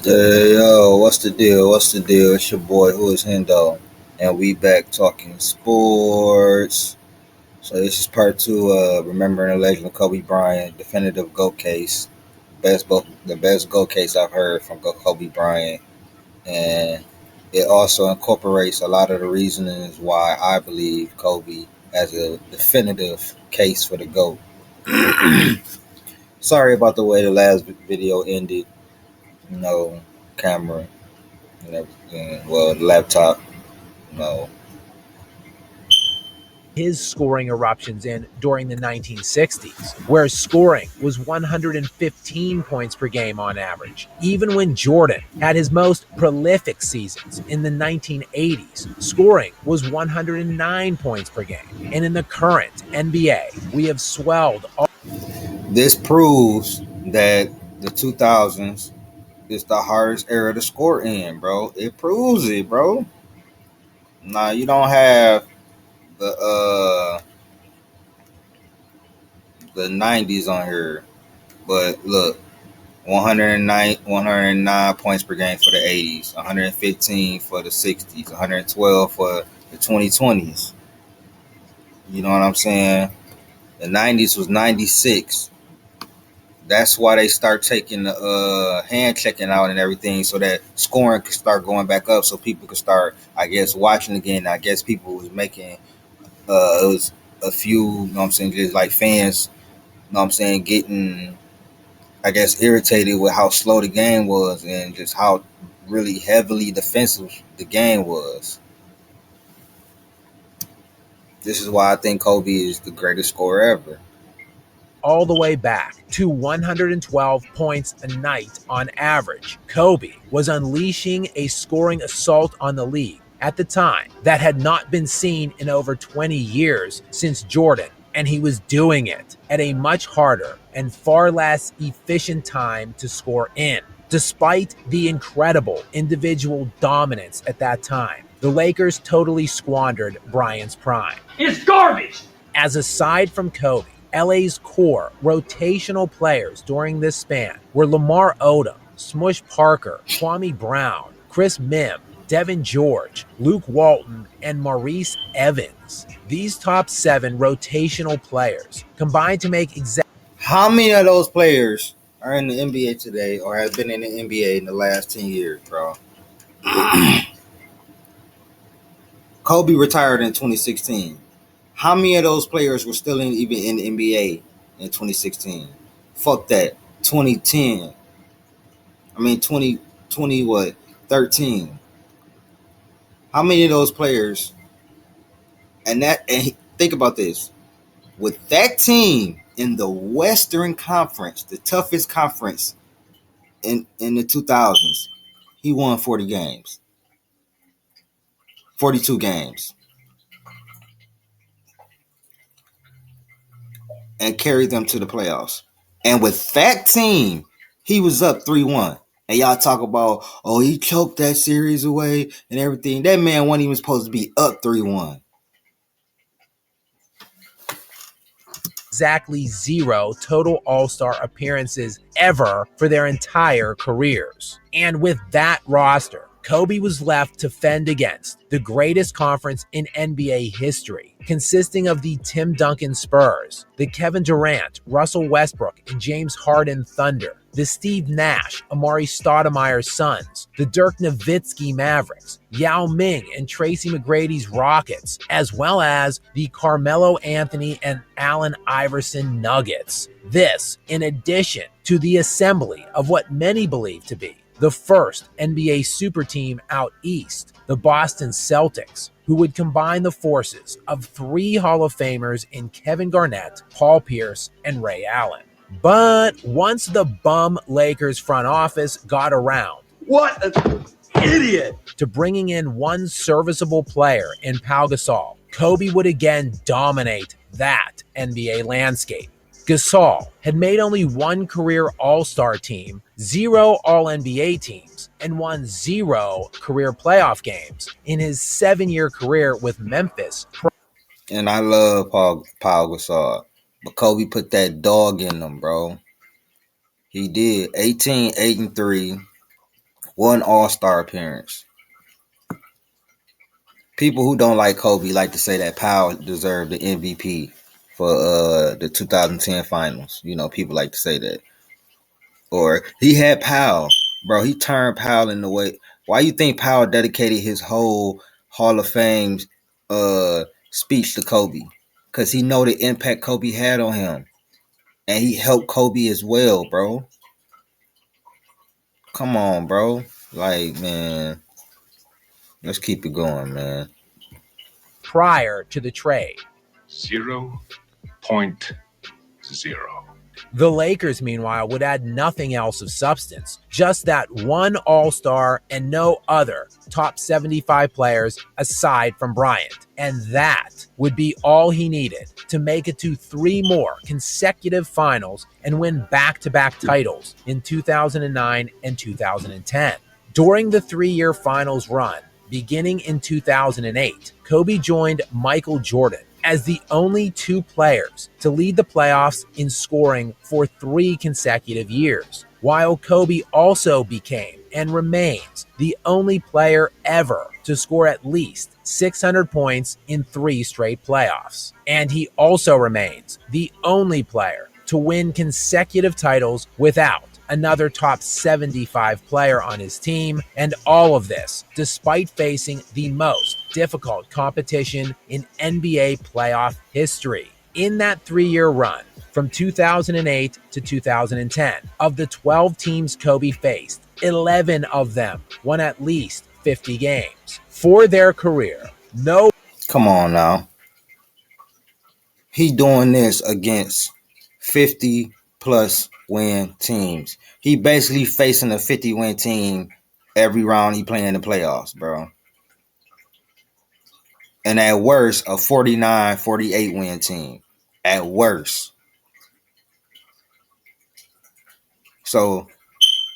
Yo, what's the deal? What's the deal? It's your boy, who is Hendo, and we back talking sports. So this is part two of remembering the legend of Kobe Bryant, definitive GOAT case, the best GOAT case I've heard from Kobe Bryant, and it also incorporates a lot of the reasons why I believe Kobe has a definitive case for the GOAT. Sorry about the way the last video ended. No camera and everything. Well, the laptop. No. His scoring eruptions in during the 1960s, where scoring was 115 points per game on average. Even when Jordan had his most prolific seasons in the 1980s, scoring was 109 points per game. And in the current NBA, we have swelled all. This proves that the 2000s is the hardest era to score in, bro. It proves it, bro. Nah, you don't have the 90s on here, but look, 109 points per game for the 80s, 115 for the 60s, 112 for the 2020s. You know what I'm saying? The 90s was 96. That's why they start taking the hand checking out and everything, so that scoring could start going back up, so people could start, I guess, watching again. I guess people was making it was a few, you know what I'm saying, just like fans, you know what I'm saying, getting, I guess, irritated with how slow the game was and just how really heavily defensive the game was. This is why I think Kobe is the greatest scorer ever. All the way back to 112 points a night on average. Kobe was unleashing a scoring assault on the league at the time that had not been seen in over 20 years since Jordan, and he was doing it at a much harder and far less efficient time to score in. Despite the incredible individual dominance at that time, the Lakers totally squandered Bryant's prime. It's garbage! As aside from Kobe, LA's core rotational players during this span were Lamar Odom, Smush Parker, Kwame Brown, Chris Mim, Devin George, Luke Walton, and Maurice Evans. These top 7 rotational players combined to make How many of those players are in the NBA today or have been in the NBA in the last 10 years, bro? Kobe retired in 2016. How many of those players were still even in the NBA in 2016? Fuck that. 2010. I mean 2020 what? 13. How many of those players and think about this. With that team in the Western Conference, the toughest conference in the 2000s, he won 40 games. 42 games. And carried them to the playoffs. And with that team, he was up 3-1. And y'all talk about, oh, he choked that series away and everything. That man wasn't even supposed to be up 3-1. exactly 0 total All-Star appearances ever for their entire careers. And with that roster, Kobe was left to fend against the greatest conference in NBA history, consisting of the Tim Duncan Spurs, the Kevin Durant, Russell Westbrook, and James Harden Thunder, the Steve Nash, Amari Stoudemire Suns, the Dirk Nowitzki Mavericks, Yao Ming and Tracy McGrady's Rockets, as well as the Carmelo Anthony and Allen Iverson Nuggets. This, in addition to the assembly of what many believe to be the first NBA super team out east, the Boston Celtics, who would combine the forces of 3 Hall of Famers in Kevin Garnett, Paul Pierce, and Ray Allen. But once the bum Lakers front office got around, What an idiot! to bringing in one serviceable player in Pau Gasol, Kobe would again dominate that NBA landscape. Gasol had made only 1 career All-Star team, 0 All-NBA teams, and won 0 career playoff games in his 7-year career with Memphis. And I love Paul Gasol. But Kobe put that dog in him, bro. He did. 18, 8-3. one All-Star appearance. People who don't like Kobe like to say that Powell deserved the MVP for the 2010 finals. You know, people like to say that. Or he had Powell. Bro, he turned Powell in the way. Why you think Powell dedicated his whole Hall of Fame speech to Kobe? Because he know the impact Kobe had on him. And he helped Kobe as well, bro. Come on, bro. Like, man, let's keep it going, man. Prior to the trade. 0.0. The Lakers, meanwhile, would add nothing else of substance, just that one All-Star and no other top 75 players aside from Bryant. And that would be all he needed to make it to 3 more consecutive finals and win back-to-back titles in 2009 and 2010. During the 3-year finals run, beginning in 2008, Kobe joined Michael Jordan as the only 2 players to lead the playoffs in scoring for 3 consecutive years, while Kobe also became and remains the only player ever to score at least 600 points in 3 straight playoffs. And he also remains the only player to win consecutive titles without another top 75 player on his team, and all of this despite facing the most difficult competition in NBA playoff history. In that 3-year run, from 2008 to 2010, of the 12 teams Kobe faced, 11 of them won at least 50 games. For their career, no. Come on now. He doing this against 50 plus win teams. He basically facing a 50 win team every round he playing in the playoffs, bro. And at worst, a 49, 48 win team. At worst. So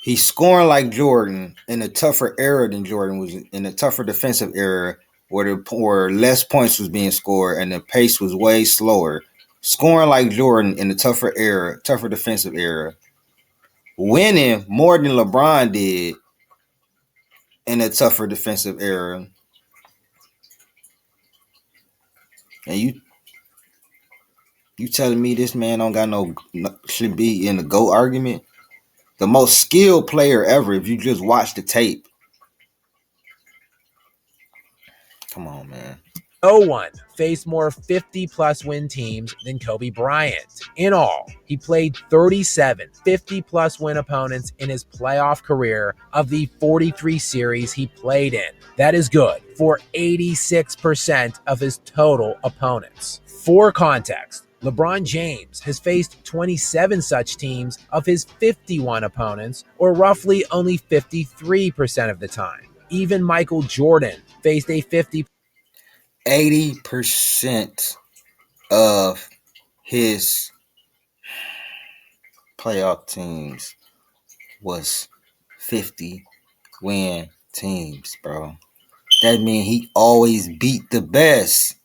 he's scoring like Jordan in a tougher era than Jordan was, in a tougher defensive era where less points was being scored and the pace was way slower. Scoring like Jordan in a tougher era, tougher defensive era. Winning more than LeBron did in a tougher defensive era. And you telling me this man don't got no should be in the GOAT argument? The most skilled player ever if you just watch the tape. Come on, man. No one faced more 50-plus win teams than Kobe Bryant. In all, he played 37 50-plus win opponents in his playoff career of the 43 series he played in. That is good for 86% of his total opponents. For context, LeBron James has faced 27 such teams of his 51 opponents, or roughly only 53% of the time. Even Michael Jordan faced a 80% of his playoff teams was 50 win teams, bro. That means he always beat the best.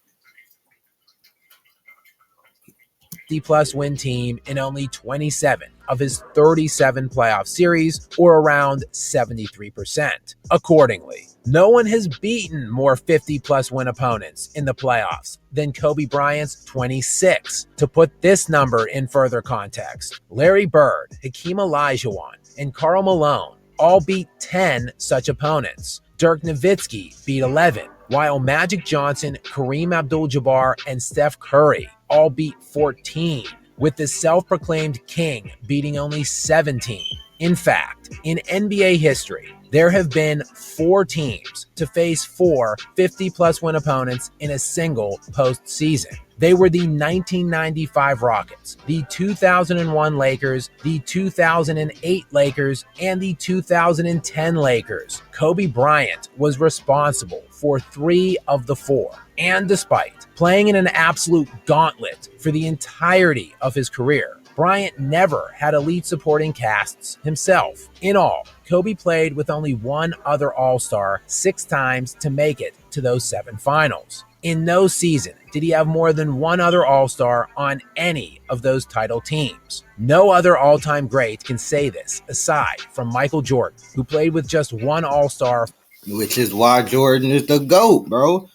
50-plus win team in only 27 of his 37 playoff series, or around 73%. Accordingly, no one has beaten more 50-plus win opponents in the playoffs than Kobe Bryant's 26. To put this number in further context, Larry Bird, Hakeem Olajuwon, and Karl Malone all beat 10 such opponents. Dirk Nowitzki beat 11, while Magic Johnson, Kareem Abdul-Jabbar, and Steph Curry all beat 14, with the self-proclaimed king beating only 17. In fact, in NBA history, there have been 4 teams to face 4 50-plus win opponents in a single postseason. They were the 1995 Rockets, the 2001 Lakers, the 2008 Lakers, and the 2010 Lakers. Kobe Bryant was responsible for 3 of the 4. And despite playing in an absolute gauntlet for the entirety of his career, Bryant never had elite supporting casts himself. In all, Kobe played with only one other All-Star 6 times to make it to those 7 finals. In no season did he have more than one other All-Star on any of those title teams. No other all-time great can say this, aside from Michael Jordan, who played with just one All-Star. Which is why Jordan is the GOAT, bro.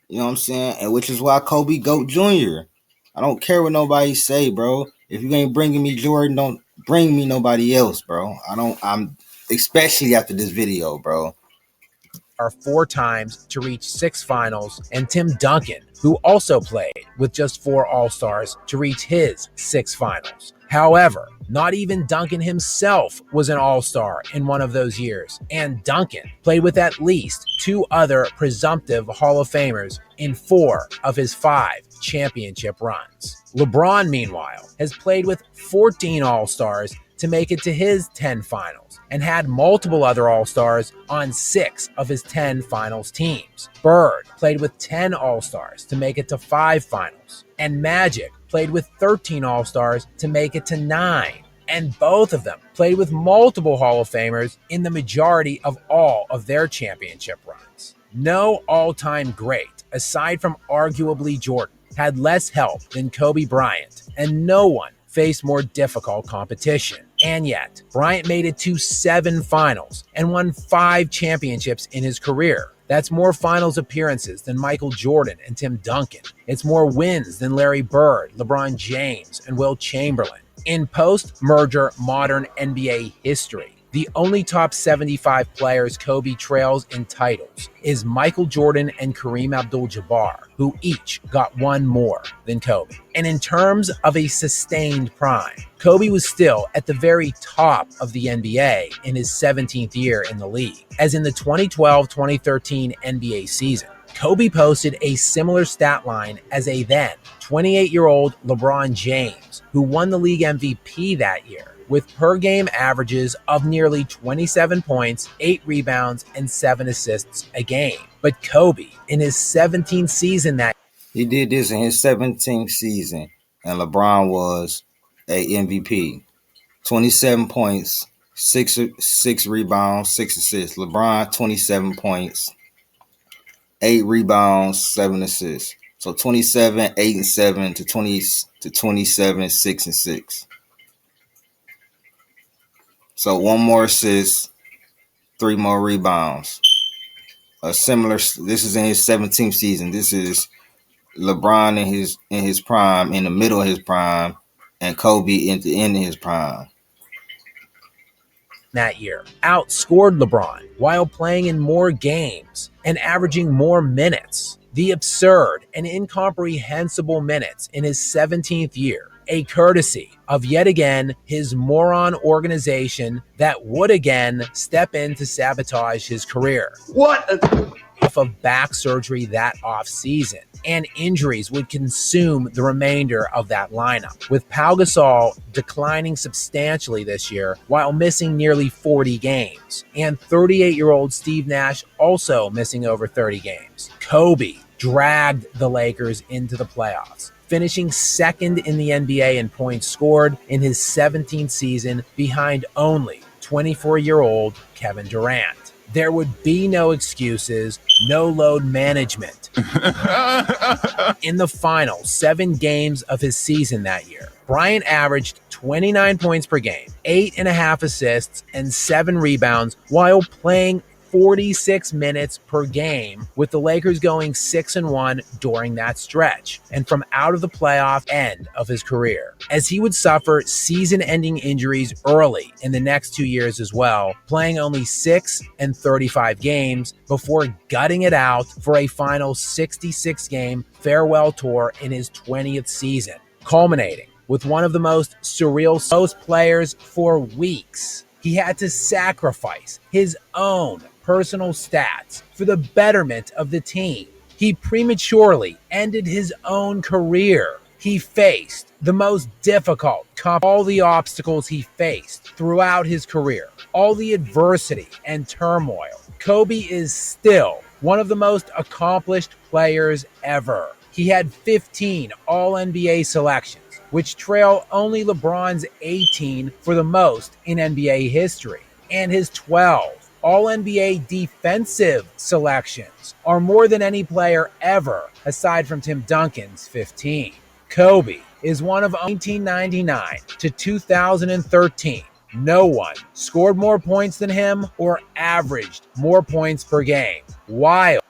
You know what I'm saying? And which is why Kobe GOAT Jr. I don't care what nobody say, bro. If you ain't bringing me Jordan, don't bring me nobody else, bro. I'm especially after this video, bro. Are 4 times to reach 6 finals, and Tim Duncan, who also played with just 4 All-Stars, to reach his 6 finals. However, not even Duncan himself was an All-Star in one of those years, and Duncan played with at least 2 other presumptive Hall of Famers in 4 of his 5 championship runs. LeBron, meanwhile, has played with 14 All-Stars to make it to his 10 finals, and had multiple other All-Stars on 6 of his 10 finals teams. Bird played with 10 All-Stars to make it to 5 finals, and Magic played with 13 All-Stars to make it to 9. And both of them played with multiple Hall of Famers in the majority of all of their championship runs. No all-time great, aside from arguably Jordan, had less help than Kobe Bryant, and no one faced more difficult competition. And yet, Bryant made it to 7 finals and won 5 championships in his career. That's more finals appearances than Michael Jordan and Tim Duncan. It's more wins than Larry Bird, LeBron James, and Wilt Chamberlain. In post-merger modern NBA history, the only top 75 players Kobe trails in titles is Michael Jordan and Kareem Abdul-Jabbar, who each got 1 more than Kobe. And in terms of a sustained prime, Kobe was still at the very top of the NBA in his 17th year in the league, as in the 2012-2013 NBA season. Kobe posted a similar stat line as a then 28-year-old LeBron James, who won the league MVP that year, with per-game averages of nearly 27 points, 8 rebounds, and 7 assists a game. But Kobe, in his 17th season that He did this in his 17th season, and LeBron was a MVP. 27 points, 6 rebounds, 6 assists. LeBron, 27 points, 8 rebounds, 7 assists. So 27, 8 and 7 to 27, 6 and 6. So 1 more assist, 3 more rebounds. A similar. This is in his 17th season. This is LeBron in his prime, in the middle of his prime, and Kobe at the end of his prime. that year outscored LeBron while playing in more games and averaging more minutes. The absurd and incomprehensible minutes in his 17th year, a courtesy of yet again his moron organization that would again step in to sabotage his career. Off of back surgery that offseason, and injuries would consume the remainder of that lineup, with Pau Gasol declining substantially this year while missing nearly 40 games, and 38-year-old Steve Nash also missing over 30 games. Kobe dragged the Lakers into the playoffs, finishing second in the NBA in points scored in his 17th season behind only 24-year-old Kevin Durant. There would be no excuses, no load management. In the final 7 games of his season that year, Bryant averaged 29 points per game, 8.5 assists, and 7 rebounds while playing 46 minutes per game, with the Lakers going 6-1 during that stretch, and from out of the playoff end of his career, as he would suffer season-ending injuries early in the next 2 years as well, playing only 6 and 35 games before gutting it out for a final 66-game farewell tour in his 20th season, culminating with one of the most surreal players for weeks. He had to sacrifice his own personal stats for the betterment of the team. He prematurely ended his own career. He faced the most difficult, all the obstacles he faced throughout his career, all the adversity and turmoil. Kobe is still one of the most accomplished players ever. He had 15 All-NBA selections, which trail only LeBron's 18 for the most in NBA history, and his 12 All NBA defensive selections are more than any player ever, aside from Tim Duncan's 15. Kobe is one of 1999 to 2013. No one scored more points than him or averaged more points per game, while